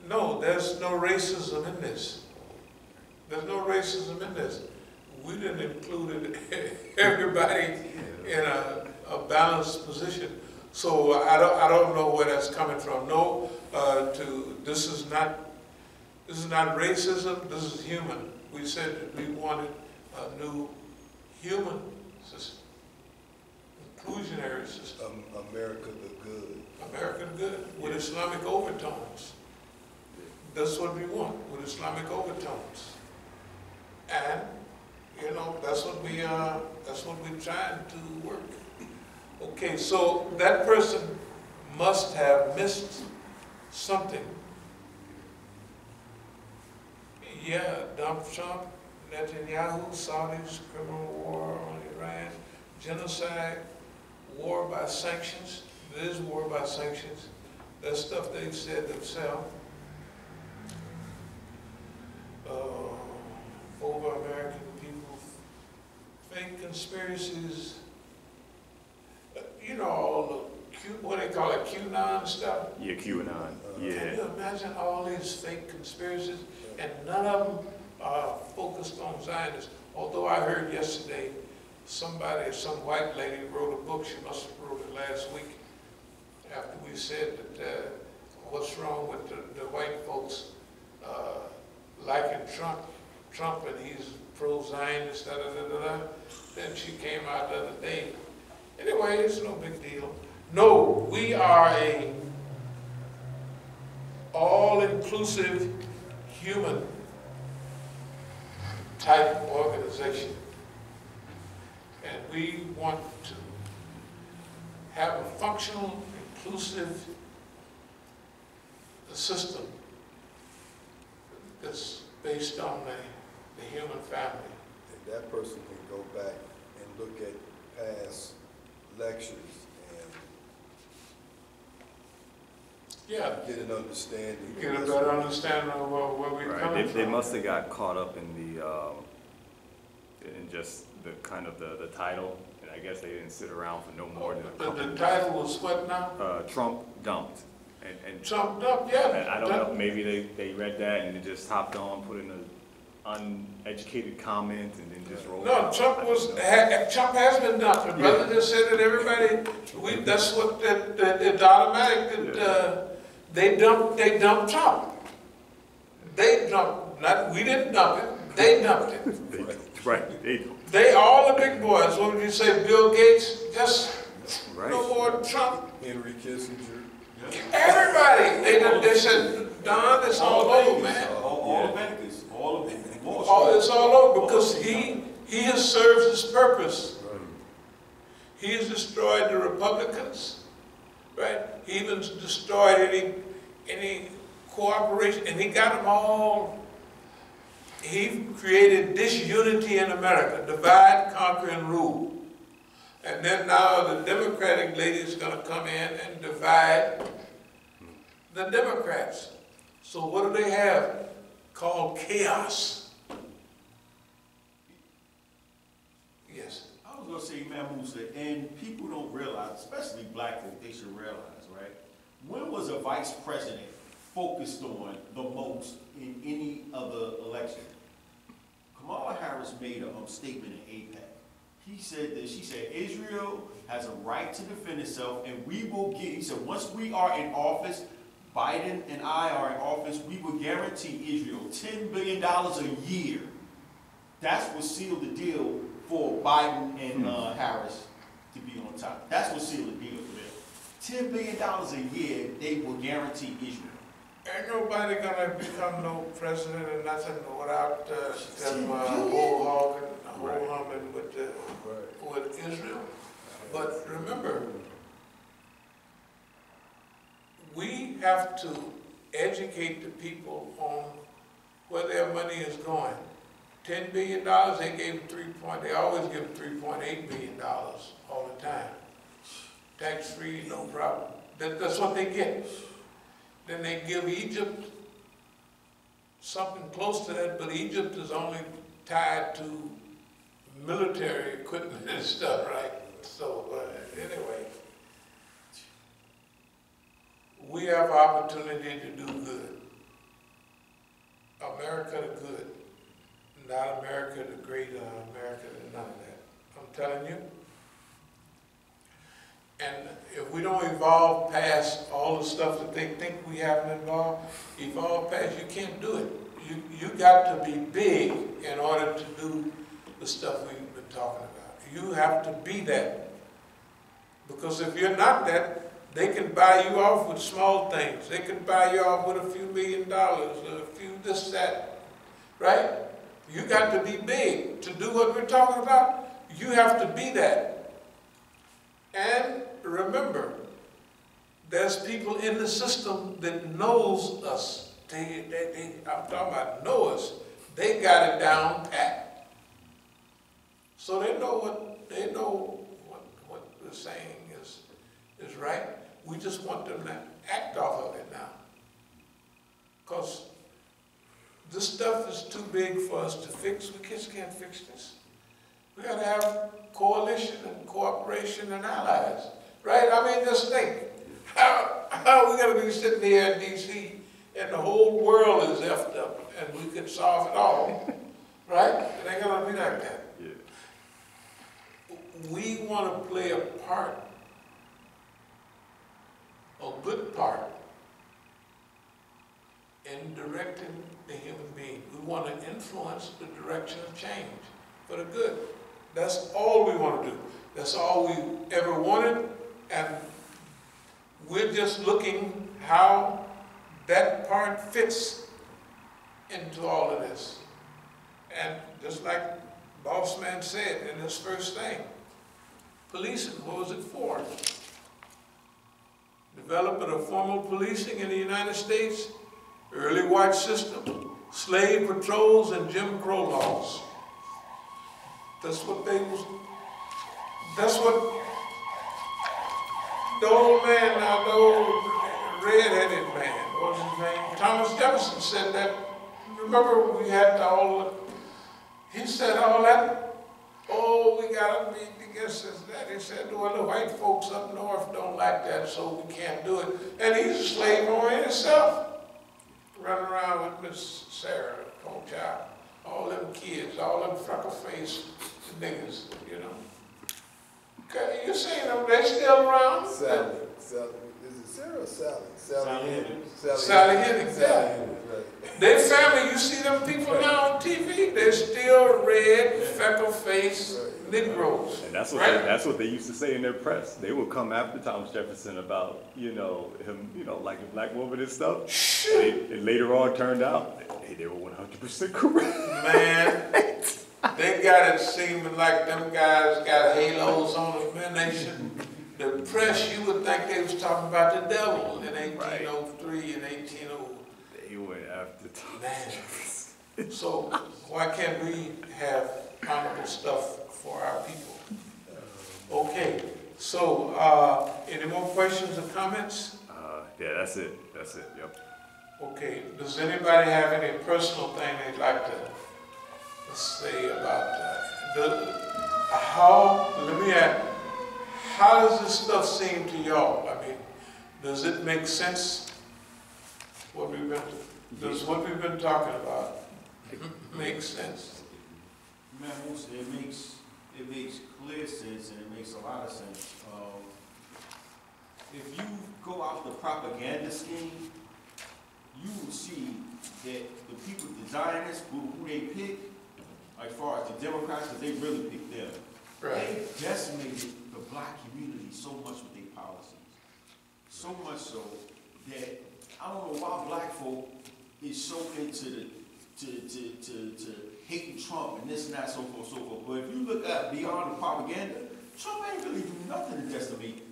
No, there's no racism in this. There's no racism in this. We didn't include everybody in a balanced position. So I don't know where that's coming from. No, this is not racism. This is human. We said that we wanted a new human system, inclusionary system. America the good. America the good with Islamic overtones. That's what we want, with Islamic overtones. And you know, that's what we're trying to work. Okay, so that person must have missed something. Yeah, Donald Trump, Netanyahu, Saudis, criminal war on Iran, genocide, war by sanctions. There is war by sanctions. That's stuff they've said themselves. Over American people, fake conspiracies, you know, all the, what they call it, QAnon stuff? Yeah, QAnon, yeah. Can you imagine all these fake conspiracies? And none of them are focused on Zionists. Although I heard yesterday somebody, some white lady wrote a book, she must have wrote it last week, after we said that what's wrong with the white folks liking Trump and he's pro-Zionist, Then she came out the other day. Anyway, it's no big deal. No, we are a all-inclusive human type organization. And we want to have a functional, inclusive system that's based on the human family. And that person can go back and look at past lectures and get an understanding. Get a better understanding of where we're coming from. They must have got caught up in just the kind of the title, and I guess they didn't sit around for no more than a couple. The title was what now? Trump dumped. And Trump dumped, yeah. And I don't know, maybe they read that and they just hopped on, put in an uneducated comment, and then just rolled. No, Trump has been dumped. The brother just said that everybody, that's what it's automatic that they dumped Trump. They dumped, we didn't dump it, they dumped it. Right. They all the big boys. What would you say, Bill Gates? Just no more Trump. Henry Kissinger. Everybody. They said, Don, it's all over, man. All the bankers, all of them. It's all over because he has served his purpose. He has destroyed the Republicans, right? He even destroyed any cooperation, and he got them all. He created disunity in America, divide, conquer, and rule. And then now the Democratic lady is going to come in and divide the Democrats. So what do they have? Called chaos. Yes. I was going to say, Imam Musa, and people don't realize, especially black folk, they should realize, right? When was a vice president focused on the most in any other election? Kamala Harris made a statement in APEC. She said, Israel has a right to defend itself, and we will get, he said, once we are in office, Biden and I are in office, we will guarantee Israel $10 billion a year. That's what sealed the deal for Biden and Harris to be on top. That's what sealed the deal for them. $10 billion a year, they will guarantee Israel. Ain't nobody gonna become no president or nothing without them whole humming with Israel. But remember, we have to educate the people on where their money is going. $10 billion, they gave they always give $3.8 billion all the time. Tax-free, no problem. That's what they get. Then they give Egypt something close to that, but Egypt is only tied to military equipment and stuff, right? So anyway, we have opportunity to do good. America the good, not America the great, America the none of that. I'm telling you. And if we don't evolve past all the stuff that they think we haven't evolved past, you can't do it. You got to be big in order to do the stuff we've been talking about. You have to be that. Because if you're not that, they can buy you off with small things. They can buy you off with a few $1 million, a few this, that, right? You got to be big to do what we're talking about. You have to be that. And remember, there's people in the system that knows us. I'm talking about know us. They got it down pat. So they know what the saying is right. We just want them to act off of it now. Because this stuff is too big for us to fix. We just can't fix this. We got to have coalition and cooperation and allies. Right? I mean, just think. How we got to be sitting here in D.C. and the whole world is effed up and we could solve it all. Right? It ain't going to be like that. Yeah. We want to play a part, a good part, in directing the human being. We want to influence the direction of change for the good. That's all we want to do. That's all we ever wanted, and we're just looking how that part fits into all of this. And just like Boss Man said in his first thing, policing, what was it for? Development of formal policing in the United States, early watch system, slave patrols, and Jim Crow laws. That's what the old man, now the old red-headed man, what was his name? Thomas Jefferson said that. Remember we had he said all that, oh, we gotta be against this, that. He said, well, the white folks up north don't like that, so we can't do it. And he's a slave owner himself, running around with Miss Sarah, poor child, all them kids, all them freckle-faced niggas, you know. Okay, you seen them, they still around? Sally, is it Sarah or Sally? Sally Henning. Sally Henning, yeah. Sally Henning, right. Their family, you see them people now on TV, they're still red, freckle-faced Negroes. And that's what that's what they used to say in their press. They would come after Thomas Jefferson about, him, like the black woman and stuff. And later on turned out, they were 100% correct. Man, they got it seeming like them guys got halos on them, man. They should, the press, you would think they was talking about the devil in 1803 and 1800. They went after Thomas Man. Jefferson. So why can't we have honorable stuff for our people? Okay, so any more questions or comments? Yeah, that's it. That's it. Yep. Okay, does anybody have any personal thing they'd like to say about let me ask, how does this stuff seem to y'all? I mean, does it make sense? Does what we've been talking about make sense? Man, it makes clear sense, and it makes a lot of sense. If you go out the propaganda scheme, you will see that the people designing this, who they pick, as far as the Democrats, because they really picked them. Right. They decimated the black community so much with their policies. So much so that I don't know why black folk is so into to hating Trump and this and that, so forth, so forth. But if you look at beyond the propaganda, Trump ain't really do nothing to decimate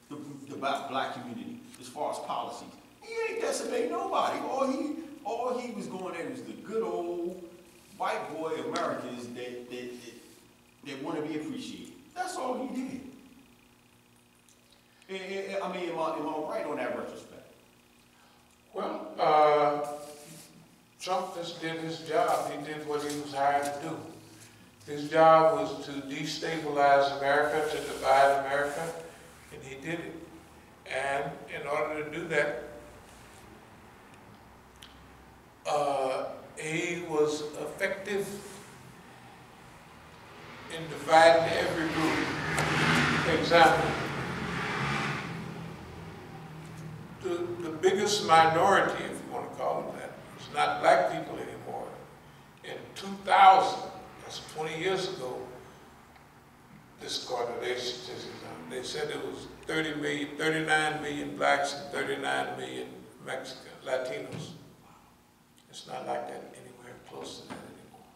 the black community as far as policies. He ain't decimate nobody. All he was going at was the good old white boy Americans that want to be appreciated. That's all he did. I mean, am I right on that retrospect? Well, Trump just did his job. He did what he was hired to do. His job was to destabilize America, to divide America, and he did it. And in order to do that, he and dividing every group. Example, the biggest minority, if you want to call it that, is not black people anymore. In 2000, that's 20 years ago, this quarter, they said it was 39 million blacks and 39 million Mexican Latinos. It's not like that anywhere close to that anymore.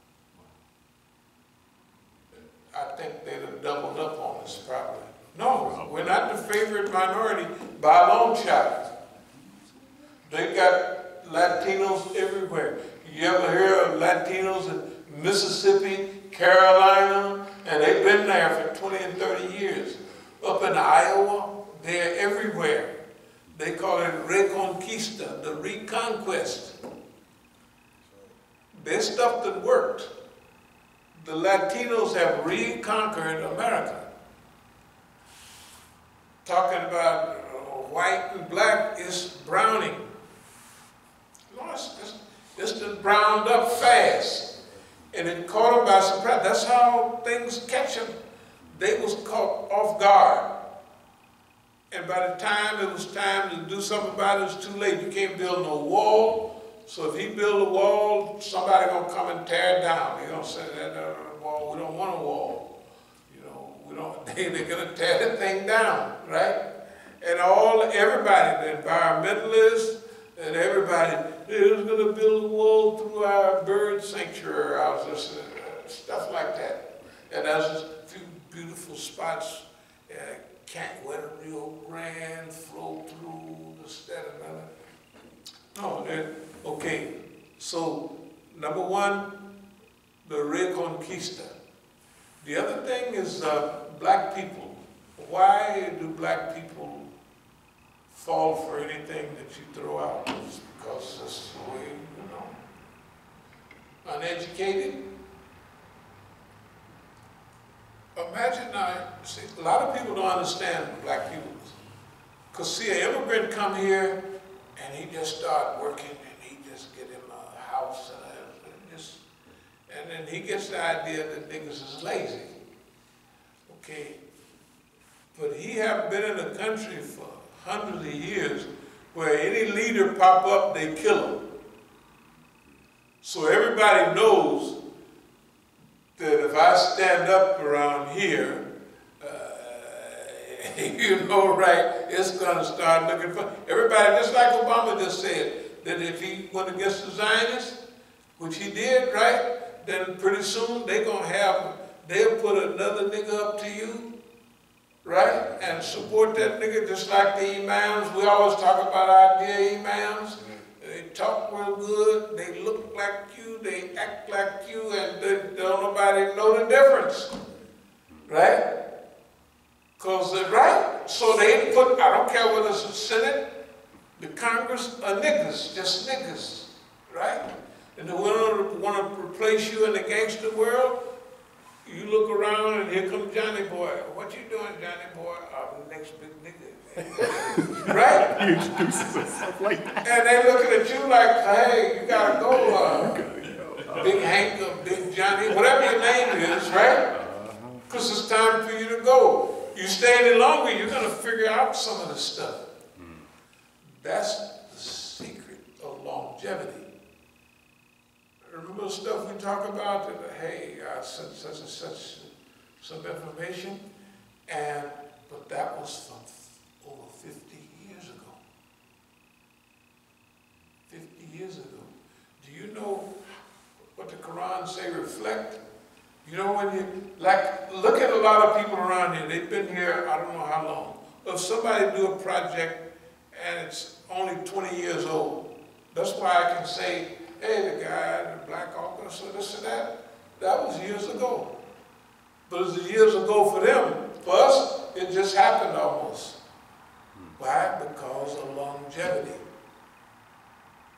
I think they'd have doubled up on us probably. No, we're not the favorite minority by a long shot. They got Latinos everywhere. You ever hear of Latinos in Mississippi, Carolina, and they've been there for 20 and 30 years. Up in Iowa, they're everywhere. They call it Reconquista, the reconquest. There's stuff that worked. The Latinos have reconquered America. Talking about white and black is browning. No, it's just browned up fast. And it caught them by surprise. That's how things catch them. They was caught off guard. And by the time it was time to do something about it, it was too late. You can't build no wall. So if he build a wall, somebody gonna come and tear it down. They're gonna say that wall, we don't want a wall. You know, we don't. They're gonna tear the thing down, right? And everybody, the environmentalists and everybody, they was gonna build a wall through our bird sanctuary houses, stuff like that. And there's a few beautiful spots. Can't let the Rio Grande flow through the another. No, okay. So number one, the Reconquista. The other thing is black people. Why do black people fall for anything that you throw out? It's because that's the way, uneducated. Imagine now, see, a lot of people don't understand black people. Because see, an immigrant come here and he just start working and he just get him a house and then he gets the idea that niggas is lazy. Okay. But he haven't been in the country for hundreds of years where any leader pop up, they kill him. So everybody knows that if I stand up around here, right, it's gonna start looking for everybody, just like Obama just said, that if he went against the Zionists, which he did, right, then pretty soon they'll put another nigga up to you, right, and support that nigga just like the imams. We always talk about our dear imams. They talk real good, they look like you, they act like you, and don't nobody know the difference, right? Right? So they put, I don't care whether it's the Senate, the Congress, or niggas, just niggas, right? And they want to replace you in the gangster world. You look around and here comes Johnny Boy. What you doing, Johnny Boy? I'm the next big nigga. Right? He introduces himself like that. And they looking at you like, hey, you gotta go, Big Hank or Big Johnny, whatever your name is, right? Because it's time for you to go. You stay any longer, you're gonna figure out some of this stuff. That's the secret of longevity. Remember the stuff we talk about? That, hey, I sent such and such some information, but that was from over 50 years ago. 50 years ago. Do you know what the Quran say reflect? You know when look at a lot of people around here, they've been here, I don't know how long. If somebody do a project and it's only 20 years old, that's why I can say, hey, the guy, the black officer, this and that was years ago. But it was years ago for them. For us, it just happened almost. Why? Because of longevity.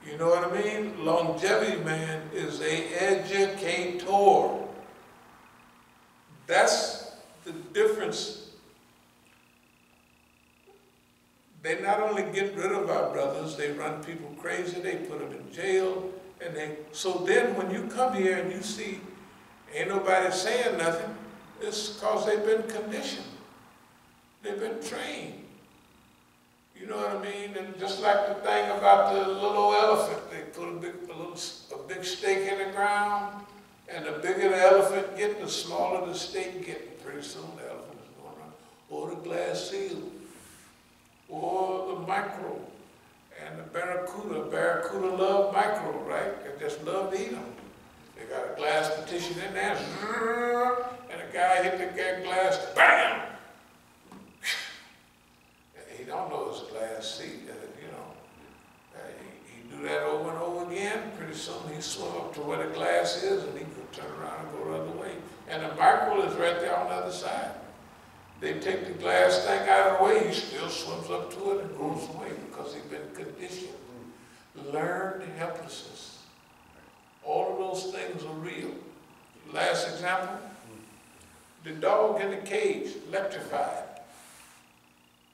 You know what I mean? Longevity, man, is an educator. That's the difference. They not only get rid of our brothers, they run people crazy, they put them in jail, so then when you come here and you see ain't nobody saying nothing, It's because they've been conditioned. They've been trained. You know what I mean? And just like the thing about the little elephant, they put a big stake in the ground, and the bigger the elephant get, the smaller the stake get. Pretty soon the elephant is going around. Or the glass seal, or the micro, and the barracuda. Barracuda love micro, right? They just love to eat them. They got a glass partition in there, and a guy hit the glass, bam! He don't know it's a glass seat, you know. He do that over and over again. Pretty soon he swim up to where the glass is, and he can turn around and go the other way. And the micro is right there on the other side. They take the glass thing out of the way, he still swims up to it and goes away because he's been conditioned. Learned helplessness. All of those things are real. Last example, the dog in the cage, electrified.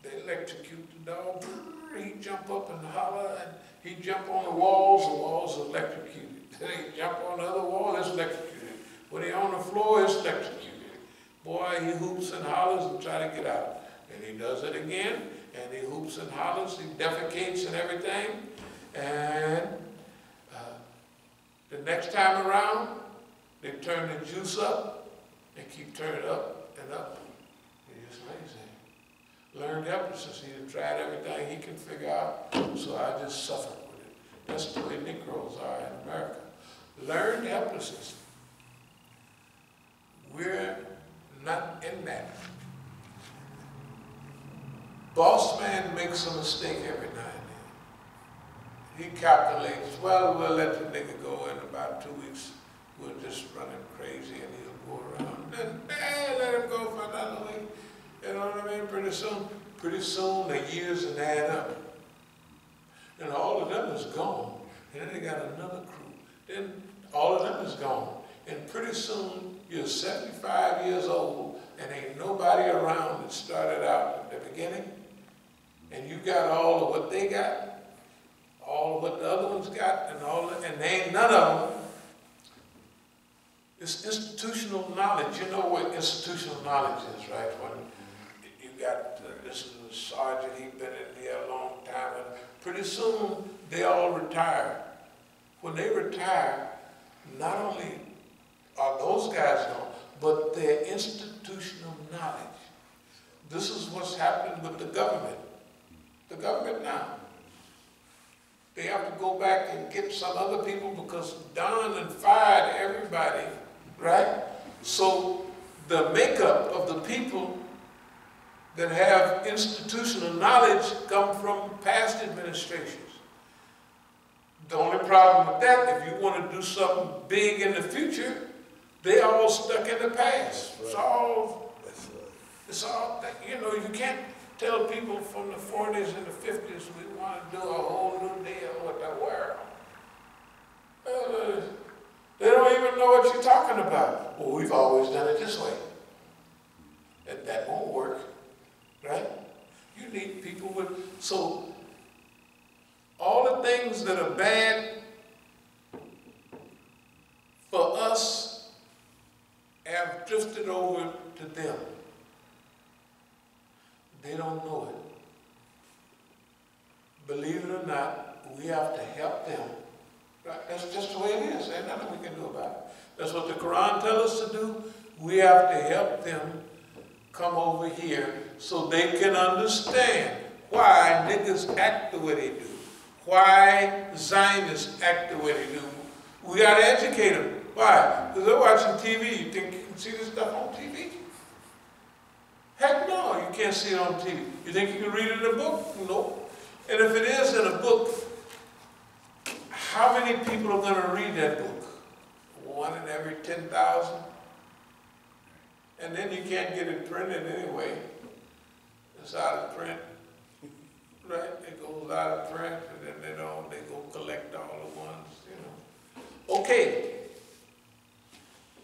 They electrocute the dog, he jump up and holler, and he jump on the walls are electrocuted. Then he jump on the other wall, it's electrocuted. When he on the floor, it's electrocuted. Boy, he hoops and hollers and try to get out. And he does it again, and he hoops and hollers, he defecates and everything. And the next time around, they turn the juice up, they keep turning it up and up. He just lays there. Learned helplessness. He had tried everything he can figure out, so I just suffered with it. That's the way Negroes are in America. Learned helplessness. We're not in that. Boss man makes a mistake every now and then. He calculates, well, we'll let the nigga go in about 2 weeks. We'll just run him crazy and he'll go around. Then, let him go for another week. You know what I mean? Pretty soon the years will add up. And all of them is gone. And then they got another crew. Then all of them is gone. And pretty soon you're 75 years old and ain't nobody around that started out at the beginning. And you got all of what they got, all of what the other ones got, and they ain't none of them. It's institutional knowledge. You know what institutional knowledge is, right? When you got this is a sergeant, he's been in here a long time, and pretty soon they all retire. When they retire, not only are those guys gone, but their institutional knowledge. This is what's happening with the government. The government now. They have to go back and get some other people because Don and fired everybody, right? So the makeup of the people that have institutional knowledge come from past administrations. The only problem with that, if you want to do something big in the future, they all stuck in the past. It's all, you know, you can't tell people from the 40s and the 50s we want to do a whole new deal with the world. They don't even know what you're talking about. Well, we've always done it this way. That won't work, right? You need people with, so all the things that are bad for us have drifted over to them. They don't know it. Believe it or not, we have to help them. Right? That's just the way it is. There's nothing we can do about it. That's what the Quran tells us to do. We have to help them come over here so they can understand why niggas act the way they do. Why Zionists act the way they do. We got to educate them. Why? Because they're watching TV. You think you can see this stuff on TV? Heck no, you can't see it on TV. You think you can read it in a book? Nope. And if it is in a book, how many people are going to read that book? 1 in every 10,000? And then you can't get it printed anyway. It's out of print. Right? It goes out of print, and then they go collect all the ones, you know. Okay.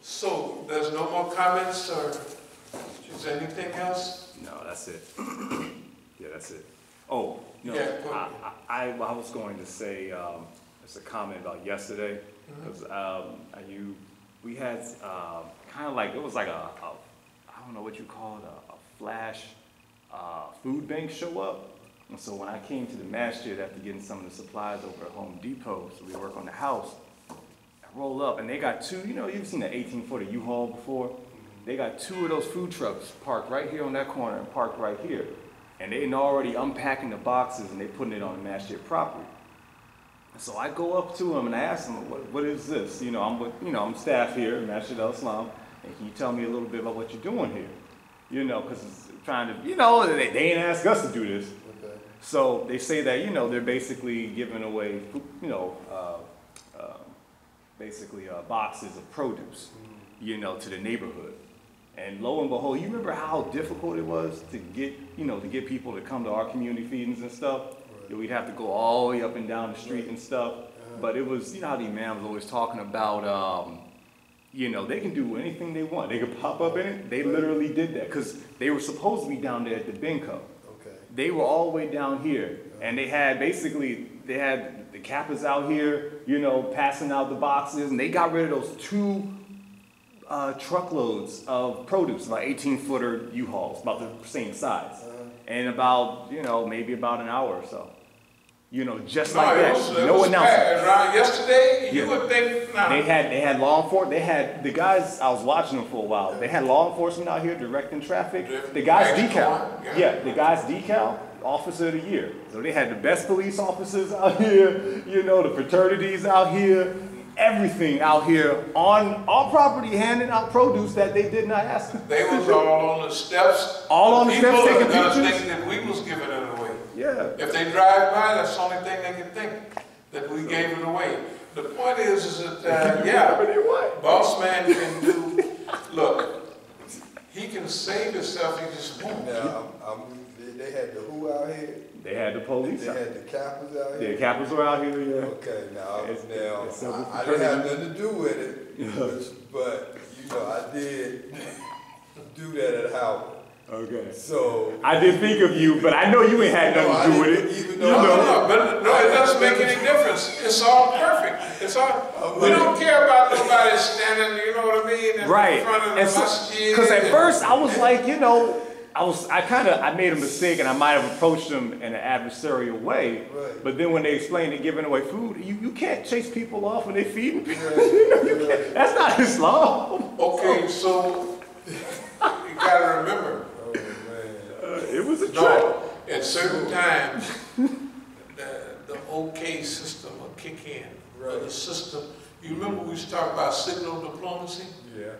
So, there's no more comments, or is there anything else? No, that's it. Yeah, that's it. Oh, no, Yeah, I was going to say, it's a comment about yesterday, because we had kind of like, it was like a I don't know what you call it, a flash food bank show up. And so when I came to the Masjid after getting some of the supplies over at Home Depot, so we work on the house, I roll up and they got two, you know, you've seen the 18-footer U-Haul before? They got two of those food trucks parked right here on that corner and parked right here. And they're already unpacking the boxes and they putting it on the Masjid property. So I go up to them and I ask them, what is this? You know, I'm staff here at Masjid al-Islam, and can you tell me a little bit about what you're doing here? You know, because it's trying to, you know, they ain't asked us to do this. Okay. So they say that, you know, they're basically giving away, you know, boxes of produce, you know, to the neighborhood. And lo and behold, you remember how difficult it was to get, you know, to get people to come to our community feedings and stuff? Right. We'd have to go all the way up and down the street and stuff. But it was, you know how the Imam was always talking about, you know, they can do anything they want. They could pop up in it. They literally did that because they were supposed to be down there at the Binco. Okay. They were all the way down here. And they had basically, they had the Kappas out here, you know, passing out the boxes. And they got rid of those two truckloads of produce, about 18-footer U-Hauls, about the same size. And about, you know, maybe about an hour or so. You know, just like that. No announcement. Around yesterday, you would think, nah. They had law enforcement. They had the guys. I was watching them for a while. They had law enforcement out here directing traffic. The guys decal. Yeah, the guys decal. Officer of the Year. So they had the best police officers out here. You know, the fraternities out here. Everything out here on our property, handing out produce that they did not ask. They was all on the steps. All on the steps taking pictures. People think that we was giving it away. Yeah. If they drive by, that's the only thing they can think, that we gave it away. The point is that, boss man can do, look, he can save himself, he just won't. Now, they had the who out here? They had the police. They had the Kappas out here? The Kappas were out here, yeah. Okay, now I didn't have nothing to do with it, but, you know, I did do that at Howard. Okay. So I did think of you, but I know you ain't had nothing to do with it. Even though no, it doesn't make any difference. It's all perfect. It's all. We don't care about nobody standing. You know what I mean? In front of the masjid. Because at first I was like, you know, I made a mistake and I might have approached them in an adversarial way. Right. But then when they explained they're giving away food, you can't chase people off when they're feeding people. Right. That's not Islam. Okay, so you gotta remember. It was a trick. No, at certain times, the OK system will kick in. Right. The system. You remember we used to talk about signal diplomacy? Yeah.